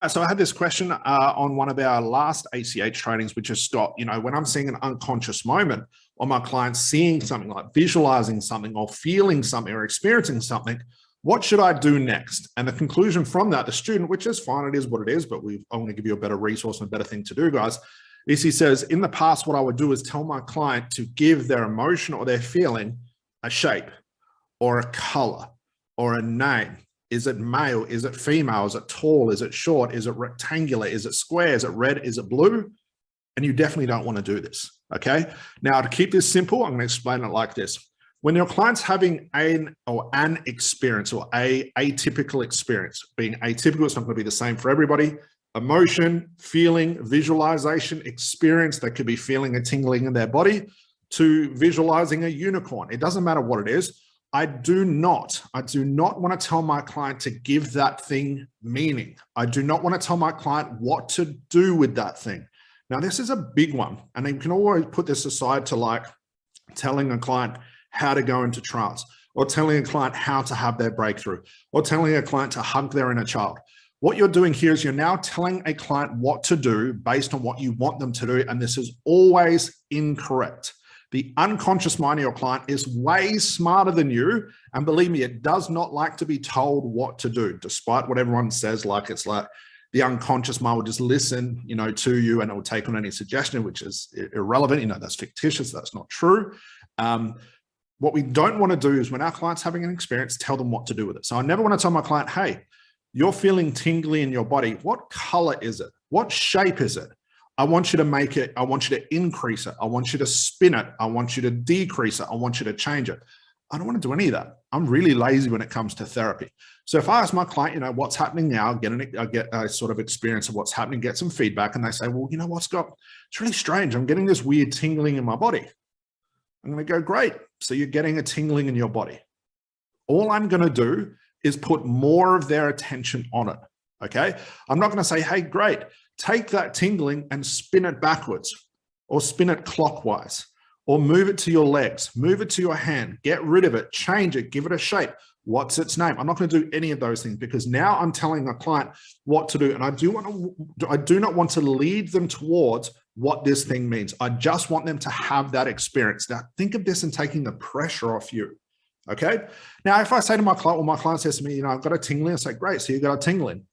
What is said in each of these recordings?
So I had this question on one of our last ACH trainings, which is, Scott, when I'm seeing an unconscious moment or my client's seeing something, like visualizing something or feeling something or experiencing something, what should I do next? And the conclusion from that, the student, which is fine, it is what it is, but I want to give you a better resource and a better thing to do, guys, is he says, in the past, what I would do is tell my client to give their emotion or their feeling a shape or a color or a name. Is it male? Is it female? Is it tall? Is it short? Is it rectangular? Is it square? Is it red? Is it blue? And you definitely don't want to do this, okay? Now, to keep this simple, I'm going to explain it like this. When your client's having an experience or a atypical experience, being atypical, it's not going to be the same for everybody. Emotion, feeling, visualization, experience, they could be feeling a tingling in their body, to visualizing a unicorn. It doesn't matter what it is. I do not want to tell my client to give that thing meaning. I do not want to tell my client what to do with that thing. Now, this is a big one, and you can always put this aside to like telling a client how to go into trance, or telling a client how to have their breakthrough, or telling a client to hug their inner child. What you're doing here is you're now telling a client what to do based on what you want them to do, and this is always incorrect. The unconscious mind of your client is way smarter than you. And believe me, it does not like to be told what to do, despite what everyone says, like it's like the unconscious mind will just listen, to you, and it will take on any suggestion, which is irrelevant. That's fictitious. That's not true. What we don't want to do is when our client's having an experience, tell them what to do with it. So I never want to tell my client, hey, you're feeling tingly in your body. What color is it? What shape is it? I want you to make it, I want you to increase it. I want you to spin it. I want you to decrease it. I want you to change it. I don't want to do any of that. I'm really lazy when it comes to therapy. So if I ask my client, what's happening now, I get a sort of experience of what's happening, get some feedback, and they say, well, what, Scott? It's really strange. I'm getting this weird tingling in my body. I'm going to go, great. So you're getting a tingling in your body. All I'm going to do is put more of their attention on it. Okay. I'm not going to say, hey, great. Take that tingling and spin it backwards, or spin it clockwise, or move it to your legs, move it to your hand, get rid of it, change it, give it a shape. What's its name? I'm not going to do any of those things, because now I'm telling a client what to do. And I do not want to lead them towards what this thing means. I just want them to have that experience. Now think of this and taking the pressure off you. Okay. Now, if I say to my client, well, my client says to me, I've got a tingling, I say, great. So you got a tingling.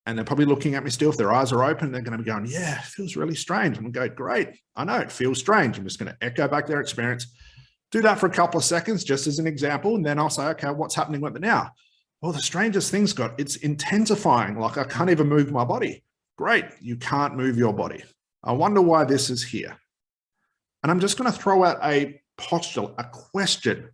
And they're probably looking at me still. If their eyes are open, they're going to be going, yeah, it feels really strange. I'm going to go, great. I know it feels strange. I'm just going to echo back their experience. Do that for a couple of seconds, just as an example. And then I'll say, okay, what's happening with it now? Well, the strangest thing, Scott, it's intensifying. Like I can't even move my body. Great. You can't move your body. I wonder why this is here. And I'm just going to throw out a postulate, a question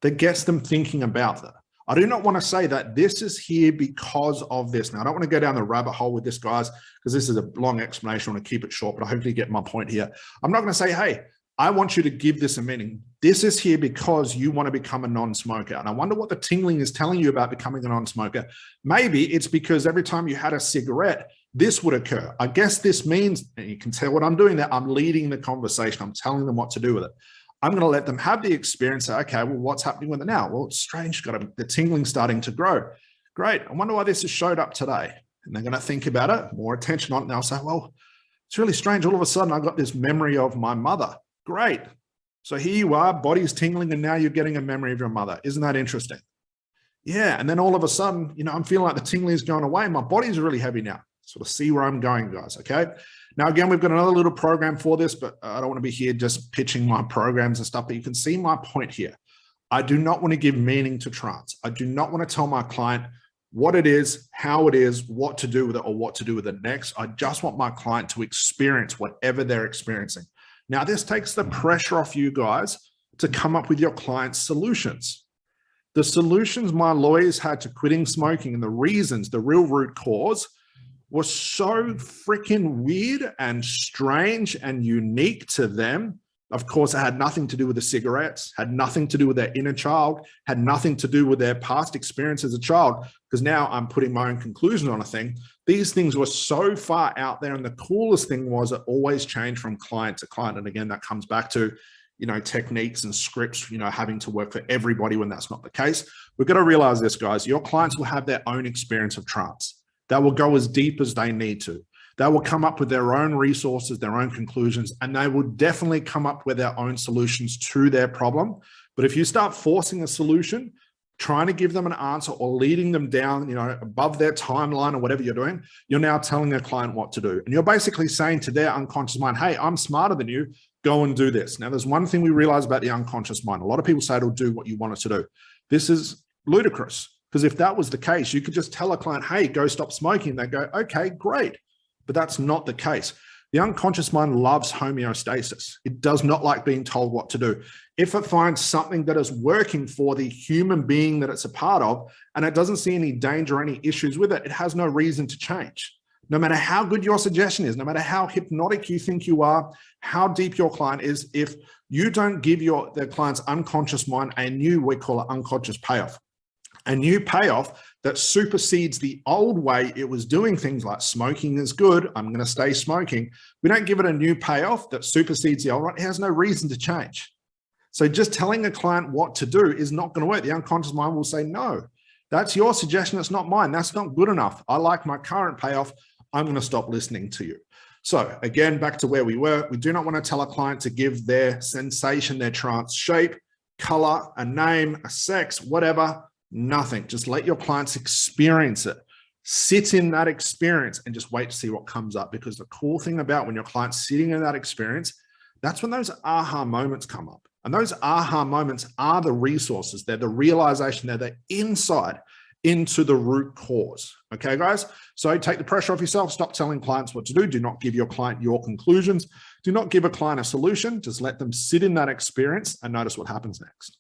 that gets them thinking about that. I do not want to say that this is here because of this. Now, I don't want to go down the rabbit hole with this, guys, because this is a long explanation. I want to keep it short, but I hopefully get my point here. I'm not going to say, hey, I want you to give this a meaning. This is here because you want to become a non-smoker. And I wonder what the tingling is telling you about becoming a non-smoker. Maybe it's because every time you had a cigarette, this would occur. I guess this means, and you can tell what I'm doing there, I'm leading the conversation. I'm telling them what to do with it. I'm going to let them have the experience. Say, okay, well, what's happening with it now? Well, it's strange. The tingling starting to grow. Great. I wonder why this has showed up today. And they're going to think about it, more attention on it. And they'll say, well, it's really strange. All of a sudden, I got this memory of my mother. Great. So here you are, body's tingling, and now you're getting a memory of your mother. Isn't that interesting? Yeah. And then all of a sudden, I'm feeling like the tingling is going away. My body's really heavy now. Sort of see where I'm going, guys. Okay. Now, again, we've got another little program for this, but I don't want to be here just pitching my programs and stuff, but you can see my point here. I do not want to give meaning to trance. I do not want to tell my client what it is, how it is, what to do with it, or what to do with it next. I just want my client to experience whatever they're experiencing. Now, this takes the pressure off you guys to come up with your client's solutions. The solutions my lawyers had to quitting smoking and the reasons, the real root cause, was so freaking weird and strange and unique to them. Of course, it had nothing to do with the cigarettes, had nothing to do with their inner child, had nothing to do with their past experience as a child, because now I'm putting my own conclusion on a thing. These things were so far out there. And the coolest thing was it always changed from client to client. And again, that comes back to, techniques and scripts, having to work for everybody when that's not the case. We've got to realize this, guys. Your clients will have their own experience of trance. They will go as deep as they need to. They will come up with their own resources, their own conclusions, and they will definitely come up with their own solutions to their problem. But if you start forcing a solution, trying to give them an answer or leading them down, above their timeline or whatever you're doing, you're now telling a client what to do. And you're basically saying to their unconscious mind, hey, I'm smarter than you, go and do this. Now, there's one thing we realize about the unconscious mind. A lot of people say it'll do what you want it to do. This is ludicrous, because if that was the case, you could just tell a client, hey, go stop smoking. They go, okay, great. But that's not the case. The unconscious mind loves homeostasis. It does not like being told what to do. If it finds something that is working for the human being that it's a part of, and it doesn't see any danger or any issues with it, it has no reason to change. No matter how good your suggestion is, no matter how hypnotic you think you are, how deep your client is, if you don't give their client's unconscious mind a new, we call it unconscious payoff, a new payoff that supersedes the old way it was doing things like smoking is good, I'm going to stay smoking. We don't give it a new payoff that supersedes the old one. It has no reason to change. So just telling a client what to do is not going to work. The unconscious mind will say, no, that's your suggestion. It's not mine. That's not good enough. I like my current payoff. I'm going to stop listening to you. So again, back to where we were, we do not want to tell a client to give their sensation, their trance shape, color, a name, a sex, whatever. Nothing. Just let your clients experience it. Sit in that experience and just wait to see what comes up. Because the cool thing about when your client's sitting in that experience, that's when those aha moments come up. And those aha moments are the resources. They're the realization. They're the insight into the root cause. Okay, guys? So take the pressure off yourself. Stop telling clients what to do. Do not give your client your conclusions. Do not give a client a solution. Just let them sit in that experience and notice what happens next.